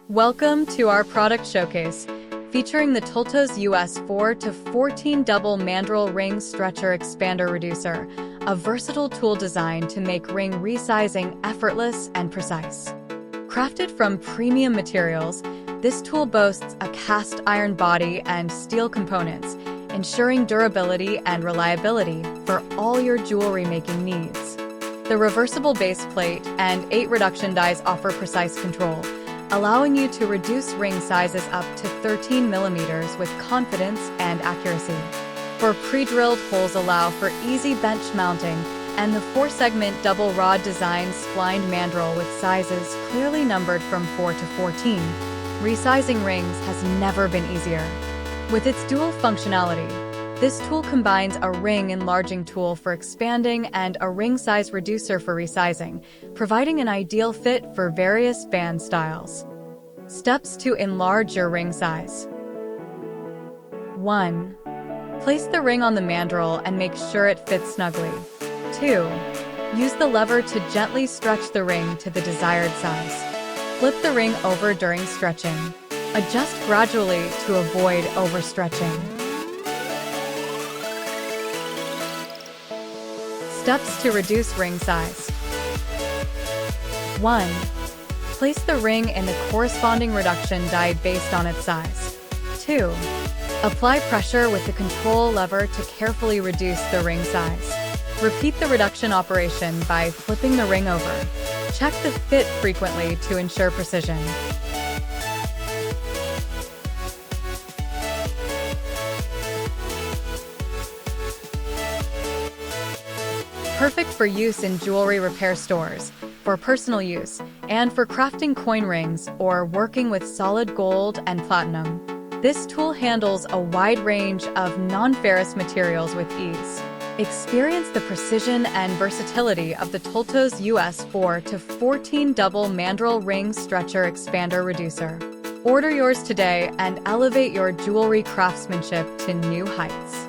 Welcome to our product showcase, featuring the Tooltos US 4 to 14 double Mandrel ring stretcher expander reducer, a versatile tool designed to make ring resizing effortless and precise. Crafted from premium materials, this tool boasts a cast iron body and steel components, ensuring durability and reliability for all your jewelry making needs. The reversible base plate and 8 reduction dies offer precise control, allowing you to reduce ring sizes up to 13 millimeters with confidence and accuracy. For pre-drilled holes allow for easy bench mounting, and the 4-segment double rod design splined mandrel with sizes clearly numbered from 4 to 14. Resizing rings has never been easier. With its dual functionality, this tool combines a ring enlarging tool for expanding and a ring size reducer for resizing, providing an ideal fit for various band styles. Steps to enlarge your ring size. 1. Place the ring on the mandrel and make sure it fits snugly. 2. Use the lever to gently stretch the ring to the desired size. Flip the ring over during stretching. Adjust gradually to avoid overstretching. Steps to reduce ring size. 1. Place the ring in the corresponding reduction die based on its size. 2. Apply pressure with the control lever to carefully reduce the ring size. Repeat the reduction operation by flipping the ring over. Check the fit frequently to ensure precision. Perfect for use in jewelry repair stores, for personal use, and for crafting coin rings or working with solid gold and platinum. This tool handles a wide range of non-ferrous materials with ease. Experience the precision and versatility of the Tooltos US 4 to 14 double Mandrel ring stretcher expander reducer. Order yours today and elevate your jewelry craftsmanship to new heights.